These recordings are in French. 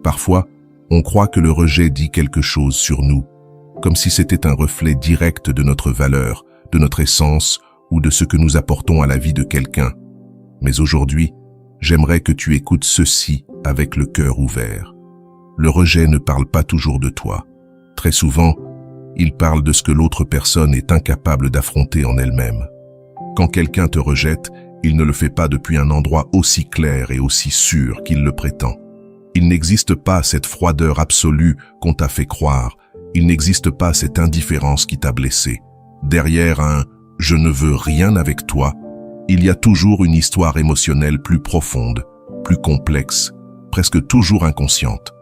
Parfois, on croit que le rejet dit quelque chose sur nous, comme si c'était un reflet direct de notre valeur, de notre essence ou de ce que nous apportons à la vie de quelqu'un. Mais aujourd'hui, j'aimerais que tu écoutes ceci avec le cœur ouvert. Le rejet ne parle pas toujours de toi. Très souvent, il parle de ce que l'autre personne est incapable d'affronter en elle-même. Quand quelqu'un te rejette, il ne le fait pas depuis un endroit aussi clair et aussi sûr qu'il le prétend. Il n'existe pas cette froideur absolue qu'on t'a fait croire. Il n'existe pas cette indifférence qui t'a blessé. Derrière un « je ne veux rien avec toi », il y a toujours une histoire émotionnelle plus profonde, plus complexe, presque toujours inconsciente.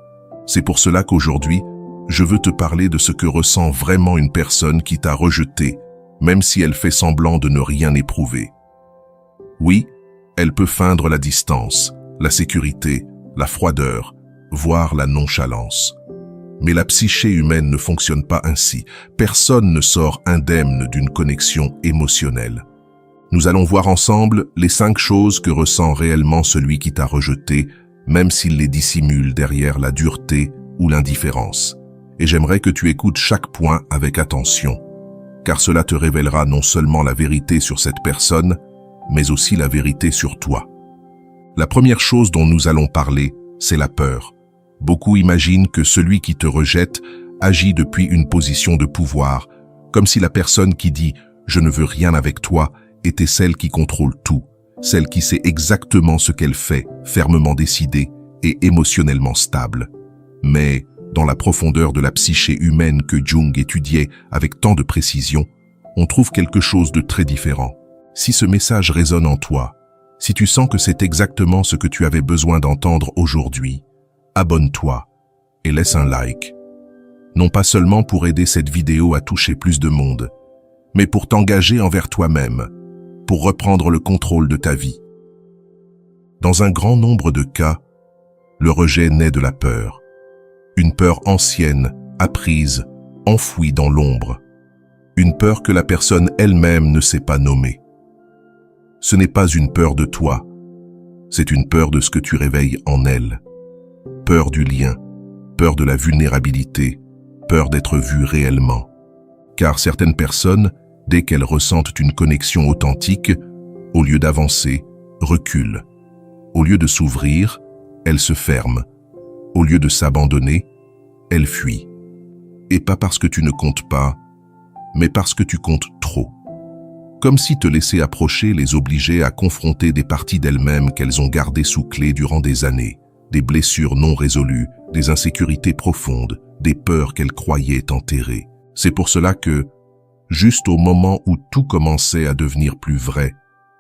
C'est pour cela qu'aujourd'hui, je veux te parler de ce que ressent vraiment une personne qui t'a rejeté, même si elle fait semblant de ne rien éprouver. Oui, elle peut feindre la distance, la sécurité, la froideur, voire la nonchalance. Mais la psyché humaine ne fonctionne pas ainsi. Personne ne sort indemne d'une connexion émotionnelle. Nous allons voir ensemble les 5 choses que ressent réellement celui qui t'a rejeté, même s'il les dissimule derrière la dureté ou l'indifférence. Et j'aimerais que tu écoutes chaque point avec attention, car cela te révélera non seulement la vérité sur cette personne, mais aussi la vérité sur toi. La première chose dont nous allons parler, c'est la peur. Beaucoup imaginent que celui qui te rejette agit depuis une position de pouvoir, comme si la personne qui dit « je ne veux rien avec toi » était celle qui contrôle tout, celle qui sait exactement ce qu'elle fait, fermement décidée et émotionnellement stable. Mais, dans la profondeur de la psyché humaine que Jung étudiait avec tant de précision, on trouve quelque chose de très différent. Si ce message résonne en toi, si tu sens que c'est exactement ce que tu avais besoin d'entendre aujourd'hui, abonne-toi et laisse un like. Non pas seulement pour aider cette vidéo à toucher plus de monde, mais pour t'engager envers toi-même, pour reprendre le contrôle de ta vie. Dans un grand nombre de cas, le rejet naît de la peur. Une peur ancienne, apprise, enfouie dans l'ombre. Une peur que la personne elle-même ne sait pas nommer. Ce n'est pas une peur de toi, c'est une peur de ce que tu réveilles en elle. Peur du lien, peur de la vulnérabilité, peur d'être vu réellement. Car certaines personnes, dès qu'elles ressentent une connexion authentique, au lieu d'avancer, reculent. Au lieu de s'ouvrir, elles se ferment. Au lieu de s'abandonner, elles fuient. Et pas parce que tu ne comptes pas, mais parce que tu comptes trop. Comme si te laisser approcher les obligeait à confronter des parties d'elles-mêmes qu'elles ont gardées sous clé durant des années, des blessures non résolues, des insécurités profondes, des peurs qu'elles croyaient enterrées. C'est pour cela que, juste au moment où tout commençait à devenir plus vrai,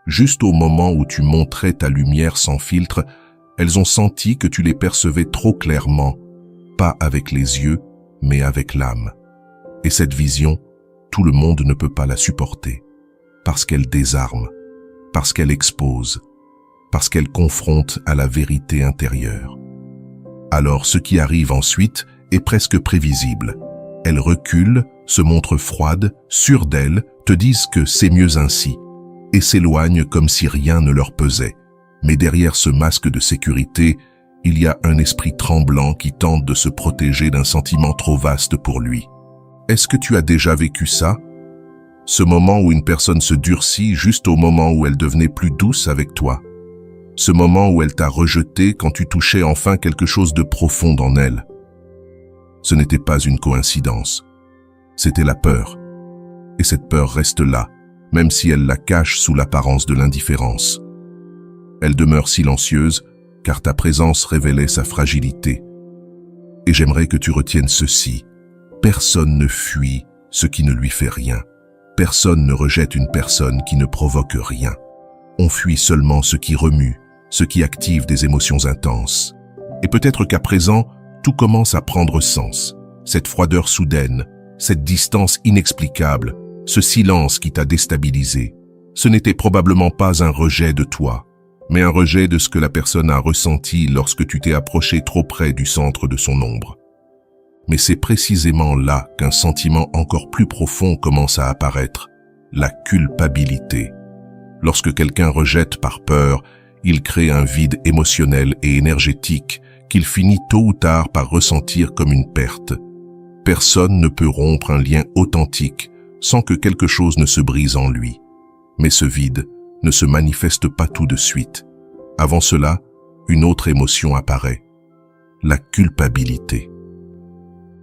juste au moment où tu montrais ta lumière sans filtre, elles ont senti que tu les percevais trop clairement, pas avec les yeux, mais avec l'âme. Et cette vision, tout le monde ne peut pas la supporter, parce qu'elle désarme, parce qu'elle expose, parce qu'elle confronte à la vérité intérieure. Alors ce qui arrive ensuite est presque prévisible. Elles reculent, se montrent froides, sûres d'elles, te disent que c'est mieux ainsi, et s'éloignent comme si rien ne leur pesait. Mais derrière ce masque de sécurité, il y a un esprit tremblant qui tente de se protéger d'un sentiment trop vaste pour lui. Est-ce que tu as déjà vécu ça? Ce moment où une personne se durcit juste au moment où elle devenait plus douce avec toi. Ce moment où elle t'a rejeté quand tu touchais enfin quelque chose de profond en elle. Ce n'était pas une coïncidence. C'était la peur. Et cette peur reste là, même si elle la cache sous l'apparence de l'indifférence. Elle demeure silencieuse, car ta présence révélait sa fragilité. Et j'aimerais que tu retiennes ceci. Personne ne fuit ce qui ne lui fait rien. Personne ne rejette une personne qui ne provoque rien. On fuit seulement ce qui remue, ce qui active des émotions intenses. Et peut-être qu'à présent, tout commence à prendre sens. Cette froideur soudaine, cette distance inexplicable, ce silence qui t'a déstabilisé. Ce n'était probablement pas un rejet de toi, mais un rejet de ce que la personne a ressenti lorsque tu t'es approché trop près du centre de son ombre. Mais c'est précisément là qu'un sentiment encore plus profond commence à apparaître, la culpabilité. Lorsque quelqu'un rejette par peur, il crée un vide émotionnel et énergétique qu'il finit tôt ou tard par ressentir comme une perte. Personne ne peut rompre un lien authentique sans que quelque chose ne se brise en lui. Mais ce vide ne se manifeste pas tout de suite. Avant cela, une autre émotion apparaît, la culpabilité.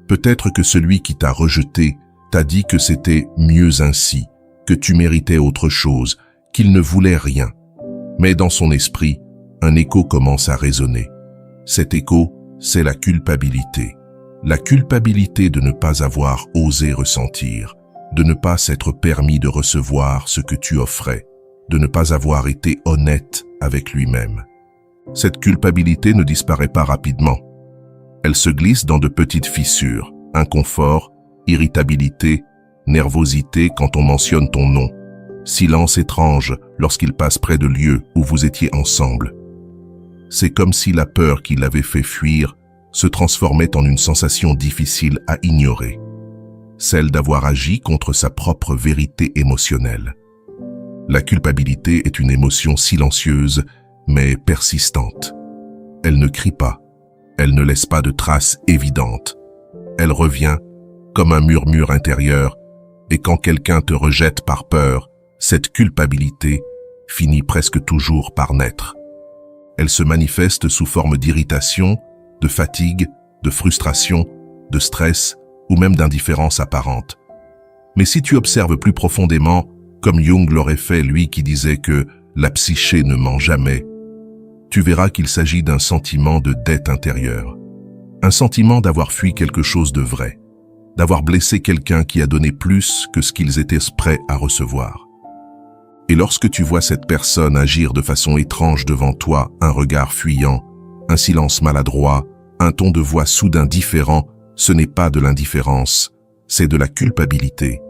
Peut-être que celui qui t'a rejeté t'a dit que c'était mieux ainsi, que tu méritais autre chose, qu'il ne voulait rien. Mais dans son esprit, un écho commence à résonner. Cet écho, c'est la culpabilité. La culpabilité de ne pas avoir osé ressentir, de ne pas s'être permis de recevoir ce que tu offrais, de ne pas avoir été honnête avec lui-même. Cette culpabilité ne disparaît pas rapidement. Elle se glisse dans de petites fissures, inconfort, irritabilité, nervosité quand on mentionne ton nom, silence étrange lorsqu'il passe près de lieux où vous étiez ensemble. C'est comme si la peur qui l'avait fait fuir se transformait en une sensation difficile à ignorer, celle d'avoir agi contre sa propre vérité émotionnelle. La culpabilité est une émotion silencieuse mais persistante. Elle ne crie pas, elle ne laisse pas de traces évidentes. Elle revient comme un murmure intérieur, et quand quelqu'un te rejette par peur, cette culpabilité finit presque toujours par naître. Elle se manifeste sous forme d'irritation, de fatigue, de frustration, de stress ou même d'indifférence apparente. Mais si tu observes plus profondément, comme Jung l'aurait fait, lui qui disait que la psyché ne ment jamais, tu verras qu'il s'agit d'un sentiment de dette intérieure. Un sentiment d'avoir fui quelque chose de vrai, d'avoir blessé quelqu'un qui a donné plus que ce qu'ils étaient prêts à recevoir. Et lorsque tu vois cette personne agir de façon étrange devant toi, un regard fuyant, un silence maladroit, un ton de voix soudain différent, ce n'est pas de l'indifférence, c'est de la culpabilité.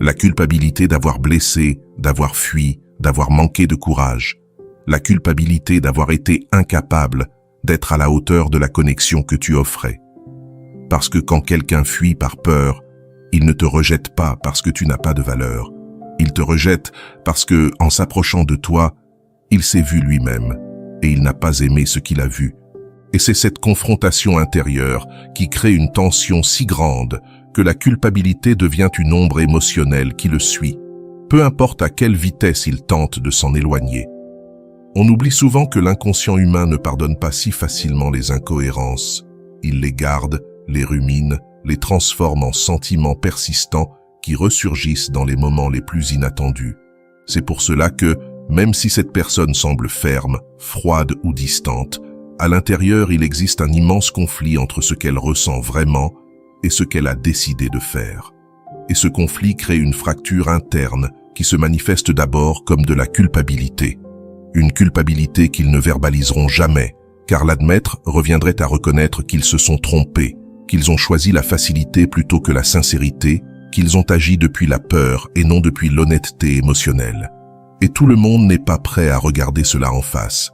La culpabilité d'avoir blessé, d'avoir fui, d'avoir manqué de courage. La culpabilité d'avoir été incapable d'être à la hauteur de la connexion que tu offrais. Parce que quand quelqu'un fuit par peur, il ne te rejette pas parce que tu n'as pas de valeur. Il te rejette parce que, en s'approchant de toi, il s'est vu lui-même et il n'a pas aimé ce qu'il a vu. Et c'est cette confrontation intérieure qui crée une tension si grande que la culpabilité devient une ombre émotionnelle qui le suit, peu importe à quelle vitesse il tente de s'en éloigner. On oublie souvent que l'inconscient humain ne pardonne pas si facilement les incohérences. Il les garde, les rumine, les transforme en sentiments persistants qui ressurgissent dans les moments les plus inattendus. C'est pour cela que, même si cette personne semble ferme, froide ou distante, à l'intérieur il existe un immense conflit entre ce qu'elle ressent vraiment et ce qu'elle a décidé de faire. Et ce conflit crée une fracture interne qui se manifeste d'abord comme de la culpabilité. Une culpabilité qu'ils ne verbaliseront jamais, car l'admettre reviendrait à reconnaître qu'ils se sont trompés, qu'ils ont choisi la facilité plutôt que la sincérité, qu'ils ont agi depuis la peur et non depuis l'honnêteté émotionnelle. Et tout le monde n'est pas prêt à regarder cela en face.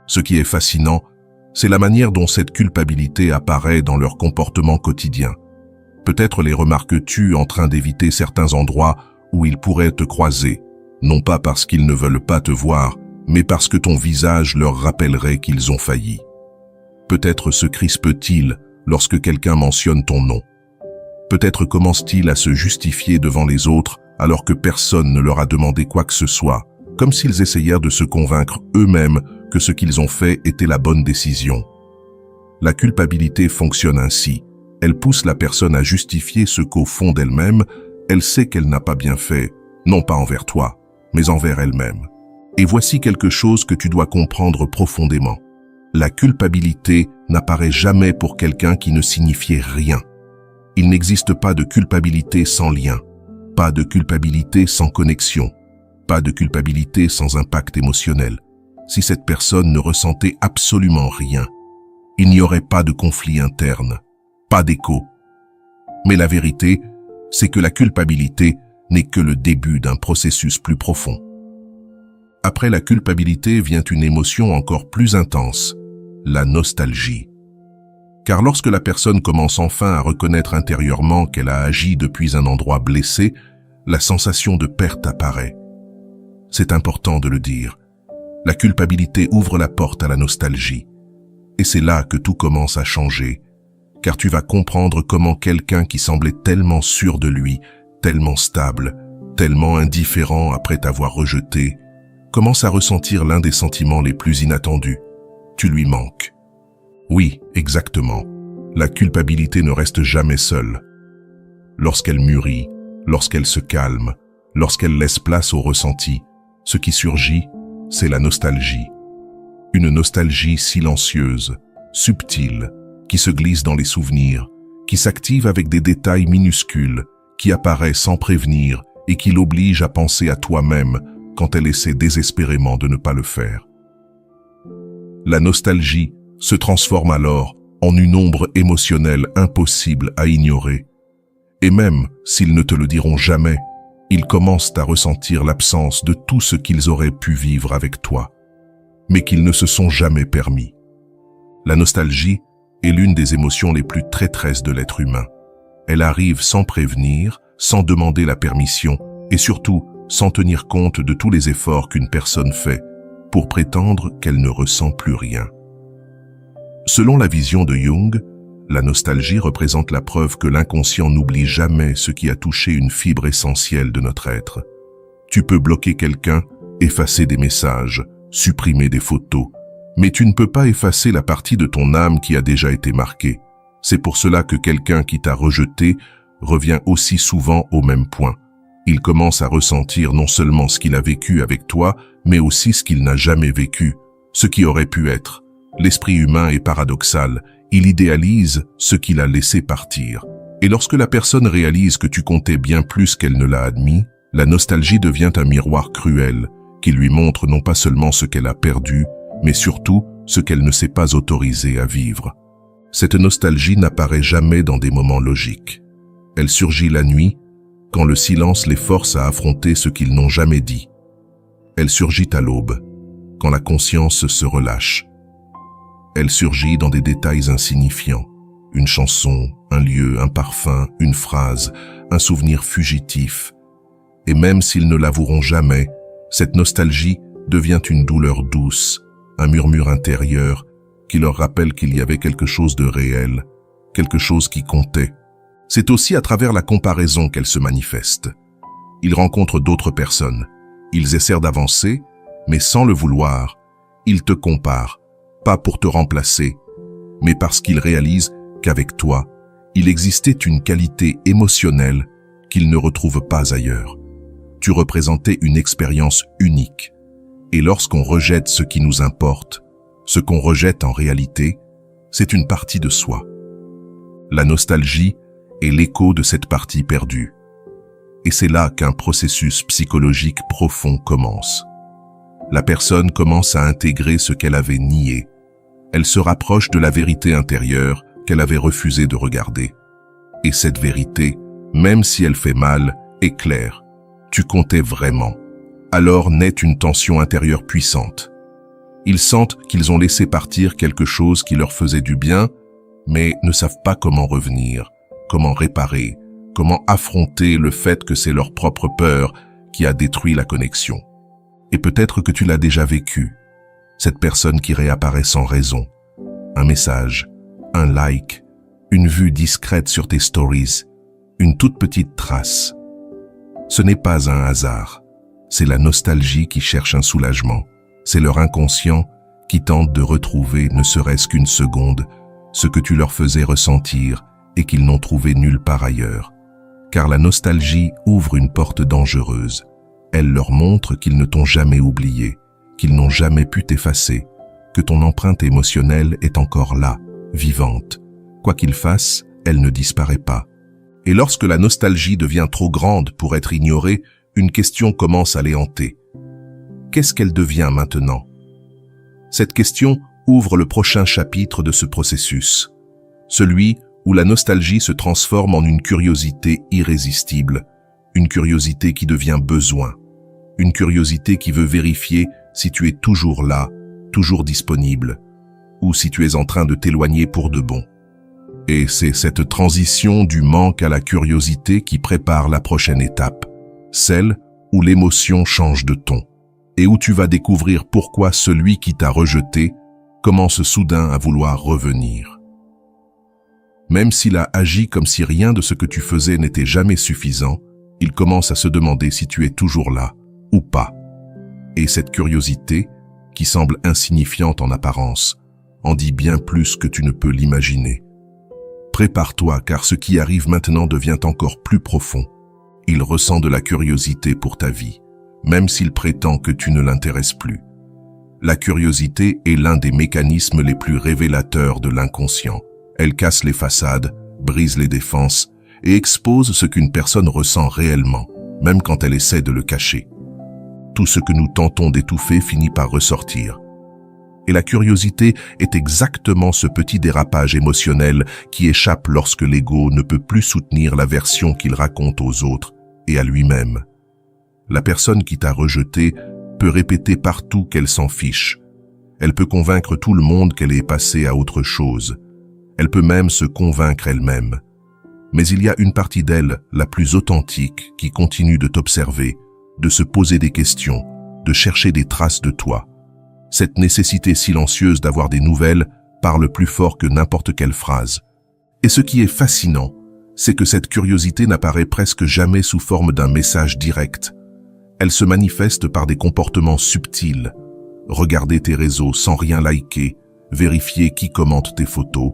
Ce qui est fascinant, c'est la manière dont cette culpabilité apparaît dans leur comportement quotidien. Peut-être les remarques-tu en train d'éviter certains endroits où ils pourraient te croiser, non pas parce qu'ils ne veulent pas te voir, mais parce que ton visage leur rappellerait qu'ils ont failli. Peut-être se crispe-t-il lorsque quelqu'un mentionne ton nom. Peut-être commence-t-il à se justifier devant les autres alors que personne ne leur a demandé quoi que ce soit, comme s'ils essayèrent de se convaincre eux-mêmes que ce qu'ils ont fait était la bonne décision. La culpabilité fonctionne ainsi. Elle pousse la personne à justifier ce qu'au fond d'elle-même, elle sait qu'elle n'a pas bien fait, non pas envers toi, mais envers elle-même. Et voici quelque chose que tu dois comprendre profondément. La culpabilité n'apparaît jamais pour quelqu'un qui ne signifiait rien. Il n'existe pas de culpabilité sans lien, pas de culpabilité sans connexion, pas de culpabilité sans impact émotionnel. Si cette personne ne ressentait absolument rien, il n'y aurait pas de conflit interne, pas d'écho. Mais la vérité, c'est que la culpabilité n'est que le début d'un processus plus profond. Après la culpabilité vient une émotion encore plus intense, la nostalgie. Car lorsque la personne commence enfin à reconnaître intérieurement qu'elle a agi depuis un endroit blessé, la sensation de perte apparaît. C'est important de le dire. La culpabilité ouvre la porte à la nostalgie. Et c'est là que tout commence à changer, car tu vas comprendre comment quelqu'un qui semblait tellement sûr de lui, tellement stable, tellement indifférent après t'avoir rejeté, commence à ressentir l'un des sentiments les plus inattendus. Tu lui manques. Oui, exactement. La culpabilité ne reste jamais seule. Lorsqu'elle mûrit, lorsqu'elle se calme, lorsqu'elle laisse place au ressenti, ce qui surgit, c'est la nostalgie. Une nostalgie silencieuse, subtile, qui se glisse dans les souvenirs, qui s'active avec des détails minuscules, qui apparaît sans prévenir et qui l'oblige à penser à toi-même quand elle essaie désespérément de ne pas le faire. La nostalgie se transforme alors en une ombre émotionnelle impossible à ignorer. Et même s'ils ne te le diront jamais, ils commencent à ressentir l'absence de tout ce qu'ils auraient pu vivre avec toi, mais qu'ils ne se sont jamais permis. La nostalgie est l'une des émotions les plus traîtresses de l'être humain. Elle arrive sans prévenir, sans demander la permission et surtout sans tenir compte de tous les efforts qu'une personne fait pour prétendre qu'elle ne ressent plus rien. Selon la vision de Jung, la nostalgie représente la preuve que l'inconscient n'oublie jamais ce qui a touché une fibre essentielle de notre être. Tu peux bloquer quelqu'un, effacer des messages, supprimer des photos, mais tu ne peux pas effacer la partie de ton âme qui a déjà été marquée. C'est pour cela que quelqu'un qui t'a rejeté revient aussi souvent au même point. Il commence à ressentir non seulement ce qu'il a vécu avec toi, mais aussi ce qu'il n'a jamais vécu, ce qui aurait pu être. L'esprit humain est paradoxal, il idéalise ce qu'il a laissé partir. Et lorsque la personne réalise que tu comptais bien plus qu'elle ne l'a admis, la nostalgie devient un miroir cruel qui lui montre non pas seulement ce qu'elle a perdu, mais surtout ce qu'elle ne s'est pas autorisée à vivre. Cette nostalgie n'apparaît jamais dans des moments logiques. Elle surgit la nuit, quand le silence les force à affronter ce qu'ils n'ont jamais dit. Elle surgit à l'aube, quand la conscience se relâche. Elle surgit dans des détails insignifiants. Une chanson, un lieu, un parfum, une phrase, un souvenir fugitif. Et même s'ils ne l'avoueront jamais, cette nostalgie devient une douleur douce, un murmure intérieur qui leur rappelle qu'il y avait quelque chose de réel, quelque chose qui comptait. C'est aussi à travers la comparaison qu'elle se manifeste. Ils rencontrent d'autres personnes. Ils essaient d'avancer, mais sans le vouloir. Ils te comparent, pas pour te remplacer, mais parce qu'ils réalisent qu'avec toi, il existait une qualité émotionnelle qu'ils ne retrouvent pas ailleurs. Tu représentais une expérience unique. Et lorsqu'on rejette ce qui nous importe, ce qu'on rejette en réalité, c'est une partie de soi. La nostalgie est l'écho de cette partie perdue. Et c'est là qu'un processus psychologique profond commence. La personne commence à intégrer ce qu'elle avait nié. Elle se rapproche de la vérité intérieure qu'elle avait refusé de regarder. Et cette vérité, même si elle fait mal, est claire. Tu comptais vraiment. Alors naît une tension intérieure puissante. Ils sentent qu'ils ont laissé partir quelque chose qui leur faisait du bien, mais ne savent pas comment revenir, comment réparer, comment affronter le fait que c'est leur propre peur qui a détruit la connexion. Et peut-être que tu l'as déjà vécu, cette personne qui réapparaît sans raison. Un message, un like, une vue discrète sur tes stories, une toute petite trace. Ce n'est pas un hasard, c'est la nostalgie qui cherche un soulagement. C'est leur inconscient qui tente de retrouver, ne serait-ce qu'une seconde, ce que tu leur faisais ressentir et qu'ils n'ont trouvé nulle part ailleurs. Car la nostalgie ouvre une porte dangereuse. Elle leur montre qu'ils ne t'ont jamais oublié, qu'ils n'ont jamais pu t'effacer, que ton empreinte émotionnelle est encore là, vivante. Quoi qu'ils fassent, elle ne disparaît pas. Et lorsque la nostalgie devient trop grande pour être ignorée, une question commence à les hanter. Qu'est-ce qu'elle devient maintenant? Cette question ouvre le prochain chapitre de ce processus, celui où la nostalgie se transforme en une curiosité irrésistible, une curiosité qui devient besoin, une curiosité qui veut vérifier si tu es toujours là, toujours disponible, ou si tu es en train de t'éloigner pour de bon. Et c'est cette transition du manque à la curiosité qui prépare la prochaine étape, celle où l'émotion change de ton, et où tu vas découvrir pourquoi celui qui t'a rejeté commence soudain à vouloir revenir. Même s'il a agi comme si rien de ce que tu faisais n'était jamais suffisant, il commence à se demander si tu es toujours là ou pas. Et cette curiosité, qui semble insignifiante en apparence, en dit bien plus que tu ne peux l'imaginer. Prépare-toi, car ce qui arrive maintenant devient encore plus profond. Il ressent de la curiosité pour ta vie, même s'il prétend que tu ne l'intéresses plus. La curiosité est l'un des mécanismes les plus révélateurs de l'inconscient. Elle casse les façades, brise les défenses et expose ce qu'une personne ressent réellement, même quand elle essaie de le cacher. Tout ce que nous tentons d'étouffer finit par ressortir. Et la curiosité est exactement ce petit dérapage émotionnel qui échappe lorsque l'ego ne peut plus soutenir la version qu'il raconte aux autres et à lui-même. La personne qui t'a rejeté peut répéter partout qu'elle s'en fiche. Elle peut convaincre tout le monde qu'elle est passée à autre chose. Elle peut même se convaincre elle-même. Mais il y a une partie d'elle, la plus authentique, qui continue de t'observer, de se poser des questions, de chercher des traces de toi. Cette nécessité silencieuse d'avoir des nouvelles parle plus fort que n'importe quelle phrase. Et ce qui est fascinant, c'est que cette curiosité n'apparaît presque jamais sous forme d'un message direct. Elle se manifeste par des comportements subtils. Regarder tes réseaux sans rien liker, vérifier qui commente tes photos,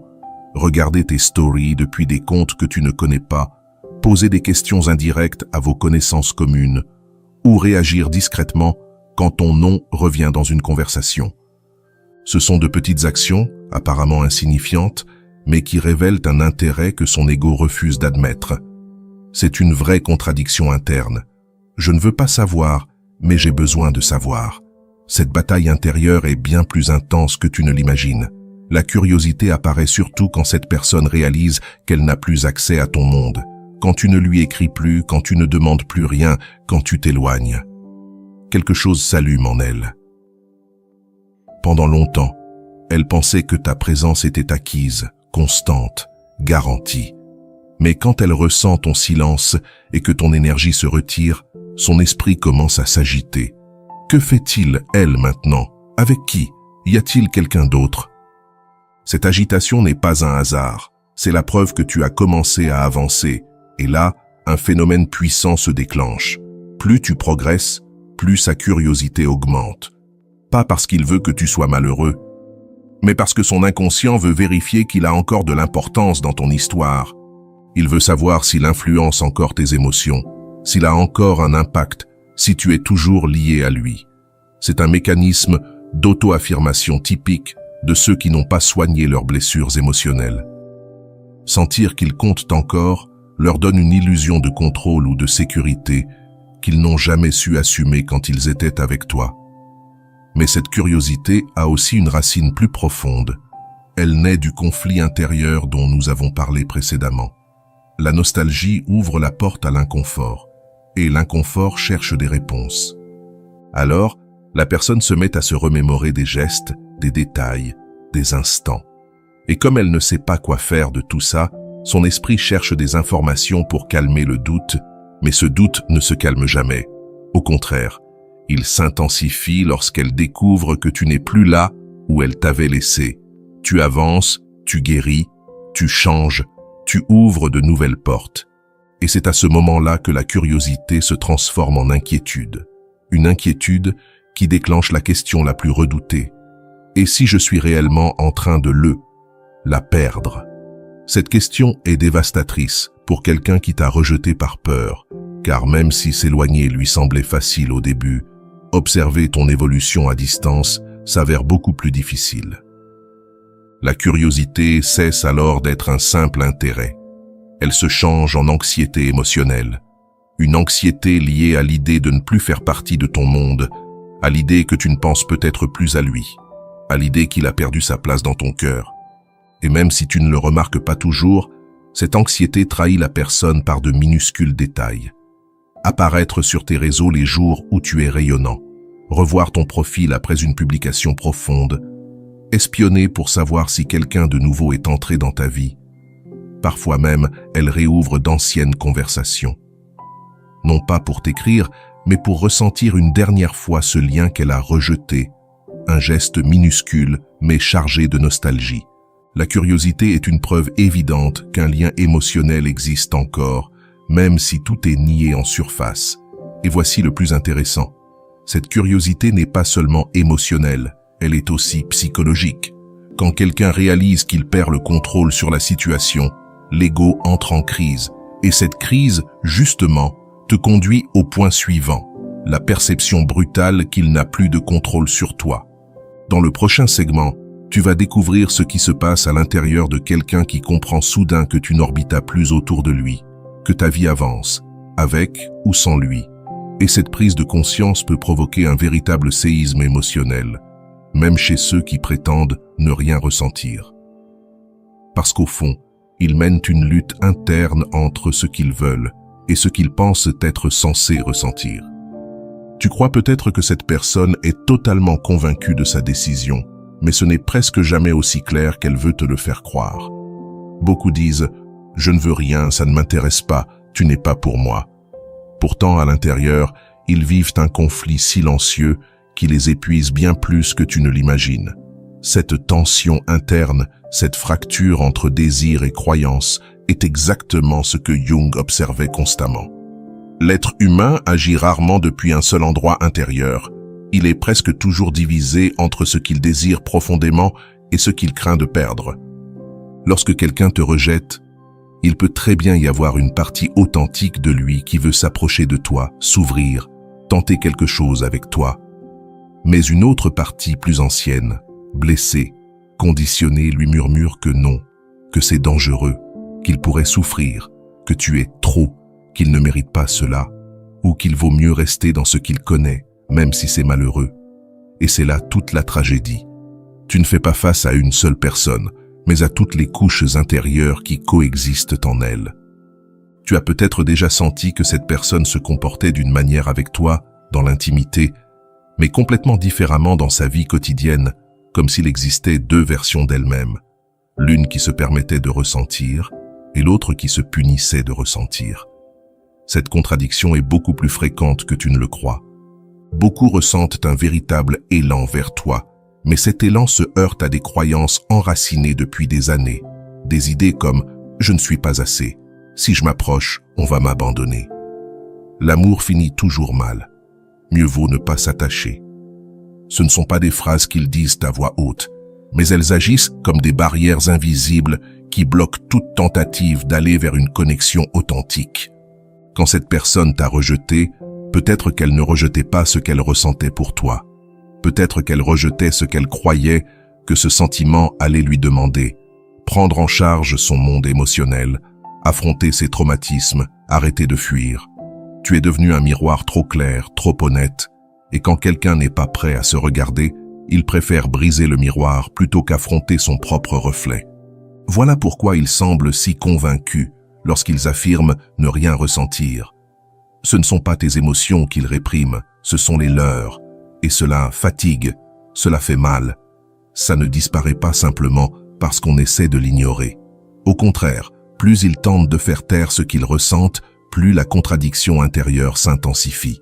regarder tes stories depuis des comptes que tu ne connais pas, poser des questions indirectes à vos connaissances communes, ou réagir discrètement quand ton nom revient dans une conversation. Ce sont de petites actions, apparemment insignifiantes, mais qui révèlent un intérêt que son ego refuse d'admettre. C'est une vraie contradiction interne. Je ne veux pas savoir, mais j'ai besoin de savoir. Cette bataille intérieure est bien plus intense que tu ne l'imagines. La curiosité apparaît surtout quand cette personne réalise qu'elle n'a plus accès à ton monde, quand tu ne lui écris plus, quand tu ne demandes plus rien, quand tu t'éloignes. Quelque chose s'allume en elle. Pendant longtemps, elle pensait que ta présence était acquise, constante, garantie. Mais quand elle ressent ton silence et que ton énergie se retire, son esprit commence à s'agiter. Que fait-il, elle, maintenant? Avec qui? Y a-t-il quelqu'un d'autre? Cette agitation n'est pas un hasard. C'est la preuve que tu as commencé à avancer. Et là, un phénomène puissant se déclenche. Plus tu progresses, plus sa curiosité augmente. Pas parce qu'il veut que tu sois malheureux, mais parce que son inconscient veut vérifier qu'il a encore de l'importance dans ton histoire. Il veut savoir s'il influence encore tes émotions, s'il a encore un impact, si tu es toujours lié à lui. C'est un mécanisme d'auto-affirmation typique de ceux qui n'ont pas soigné leurs blessures émotionnelles. Sentir qu'ils comptent encore leur donne une illusion de contrôle ou de sécurité qu'ils n'ont jamais su assumer quand ils étaient avec toi. Mais cette curiosité a aussi une racine plus profonde. Elle naît du conflit intérieur dont nous avons parlé précédemment. La nostalgie ouvre la porte à l'inconfort, et l'inconfort cherche des réponses. Alors, la personne se met à se remémorer des gestes, des détails, des instants. Et comme elle ne sait pas quoi faire de tout ça, son esprit cherche des informations pour calmer le doute, mais ce doute ne se calme jamais. Au contraire, il s'intensifie lorsqu'elle découvre que tu n'es plus là où elle t'avait laissé. Tu avances, tu guéris, tu changes, tu ouvres de nouvelles portes. Et c'est à ce moment-là que la curiosité se transforme en inquiétude. Une inquiétude qui déclenche la question la plus redoutée. Et si je suis réellement en train de la perdre? Cette question est dévastatrice pour quelqu'un qui t'a rejeté par peur, car même si s'éloigner lui semblait facile au début, observer ton évolution à distance s'avère beaucoup plus difficile. La curiosité cesse alors d'être un simple intérêt. Elle se change en anxiété émotionnelle. Une anxiété liée à l'idée de ne plus faire partie de ton monde, à l'idée que tu ne penses peut-être plus à lui, à l'idée qu'il a perdu sa place dans ton cœur. Et même si tu ne le remarques pas toujours, cette anxiété trahit la personne par de minuscules détails. Apparaître sur tes réseaux les jours où tu es rayonnant, revoir ton profil après une publication profonde, espionner pour savoir si quelqu'un de nouveau est entré dans ta vie. Parfois même, elle réouvre d'anciennes conversations. Non pas pour t'écrire, mais pour ressentir une dernière fois ce lien qu'elle a rejeté, un geste minuscule mais chargé de nostalgie. La curiosité est une preuve évidente qu'un lien émotionnel existe encore, même si tout est nié en surface. Et voici le plus intéressant. Cette curiosité n'est pas seulement émotionnelle, elle est aussi psychologique. Quand quelqu'un réalise qu'il perd le contrôle sur la situation, l'ego entre en crise. Et cette crise, justement, te conduit au point suivant, la perception brutale qu'il n'a plus de contrôle sur toi. Dans le prochain segment, tu vas découvrir ce qui se passe à l'intérieur de quelqu'un qui comprend soudain que tu n'orbitas plus autour de lui, que ta vie avance, avec ou sans lui. Et cette prise de conscience peut provoquer un véritable séisme émotionnel, même chez ceux qui prétendent ne rien ressentir. Parce qu'au fond, ils mènent une lutte interne entre ce qu'ils veulent et ce qu'ils pensent être censés ressentir. Tu crois peut-être que cette personne est totalement convaincue de sa décision, mais ce n'est presque jamais aussi clair qu'elle veut te le faire croire. Beaucoup disent « Je ne veux rien, ça ne m'intéresse pas, tu n'es pas pour moi ». Pourtant, à l'intérieur, ils vivent un conflit silencieux qui les épuise bien plus que tu ne l'imagines. Cette tension interne, cette fracture entre désir et croyance, est exactement ce que Jung observait constamment. L'être humain agit rarement depuis un seul endroit intérieur. Il est presque toujours divisé entre ce qu'il désire profondément et ce qu'il craint de perdre. Lorsque quelqu'un te rejette, il peut très bien y avoir une partie authentique de lui qui veut s'approcher de toi, s'ouvrir, tenter quelque chose avec toi. Mais une autre partie plus ancienne, blessée, conditionnée, lui murmure que non, que c'est dangereux, qu'il pourrait souffrir, que tu es trop, qu'il ne mérite pas cela, ou qu'il vaut mieux rester dans ce qu'il connaît, même si c'est malheureux. Et c'est là toute la tragédie. Tu ne fais pas face à une seule personne, mais à toutes les couches intérieures qui coexistent en elle. Tu as peut-être déjà senti que cette personne se comportait d'une manière avec toi, dans l'intimité, mais complètement différemment dans sa vie quotidienne, comme s'il existait deux versions d'elle-même, l'une qui se permettait de ressentir et l'autre qui se punissait de ressentir. Cette contradiction est beaucoup plus fréquente que tu ne le crois. Beaucoup ressentent un véritable élan vers toi, mais cet élan se heurte à des croyances enracinées depuis des années, des idées comme « je ne suis pas assez »,« si je m'approche, on va m'abandonner ». L'amour finit toujours mal. Mieux vaut ne pas s'attacher. Ce ne sont pas des phrases qu'ils disent à voix haute, mais elles agissent comme des barrières invisibles qui bloquent toute tentative d'aller vers une connexion authentique. Quand cette personne t'a rejeté, peut-être qu'elle ne rejetait pas ce qu'elle ressentait pour toi. Peut-être qu'elle rejetait ce qu'elle croyait que ce sentiment allait lui demander. Prendre en charge son monde émotionnel, affronter ses traumatismes, arrêter de fuir. Tu es devenu un miroir trop clair, trop honnête, et quand quelqu'un n'est pas prêt à se regarder, il préfère briser le miroir plutôt qu'affronter son propre reflet. Voilà pourquoi ils semblent si convaincus lorsqu'ils affirment ne rien ressentir. Ce ne sont pas tes émotions qu'ils répriment, ce sont les leurs. Et cela fatigue, cela fait mal. Ça ne disparaît pas simplement parce qu'on essaie de l'ignorer. Au contraire, plus ils tentent de faire taire ce qu'ils ressentent, plus la contradiction intérieure s'intensifie.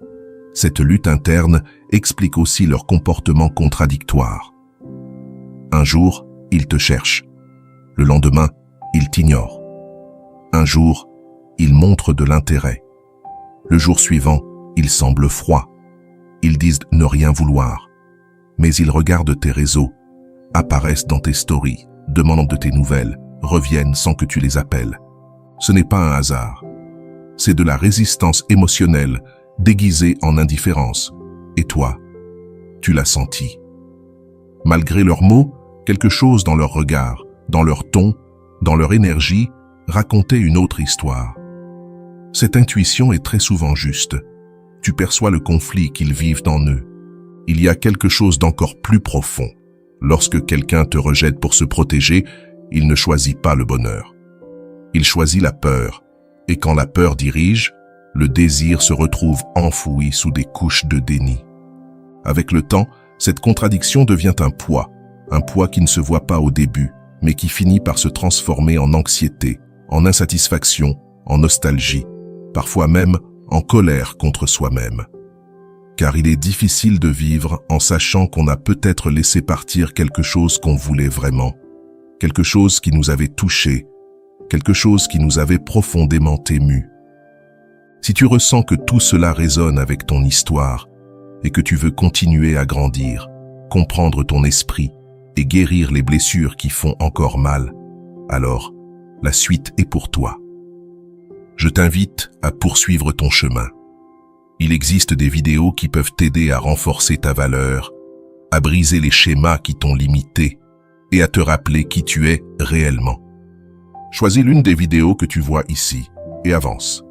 Cette lutte interne explique aussi leur comportement contradictoire. Un jour, ils te cherchent. Le lendemain, ils t'ignorent. Un jour, ils montrent de l'intérêt. Le jour suivant, ils semblent froids. Ils disent ne rien vouloir. Mais ils regardent tes réseaux, apparaissent dans tes stories, demandent de tes nouvelles, reviennent sans que tu les appelles. Ce n'est pas un hasard. C'est de la résistance émotionnelle déguisée en indifférence. Et toi, tu l'as senti. Malgré leurs mots, quelque chose dans leur regard, dans leur ton, dans leur énergie, racontait une autre histoire. Cette intuition est très souvent juste. Tu perçois le conflit qu'ils vivent en eux. Il y a quelque chose d'encore plus profond. Lorsque quelqu'un te rejette pour se protéger, il ne choisit pas le bonheur. Il choisit la peur. Et quand la peur dirige, le désir se retrouve enfoui sous des couches de déni. Avec le temps, cette contradiction devient un poids qui ne se voit pas au début, mais qui finit par se transformer en anxiété, en insatisfaction, en nostalgie, parfois même en colère contre soi-même. car il est difficile de vivre en sachant qu'on a peut-être laissé partir quelque chose qu'on voulait vraiment, quelque chose qui nous avait touchés, quelque chose qui nous avait profondément émus. Si tu ressens que tout cela résonne avec ton histoire et que tu veux continuer à grandir, comprendre ton esprit et guérir les blessures qui font encore mal, alors la suite est pour toi. Je t'invite à poursuivre ton chemin. Il existe des vidéos qui peuvent t'aider à renforcer ta valeur, à briser les schémas qui t'ont limité et à te rappeler qui tu es réellement. Choisis l'une des vidéos que tu vois ici et avance.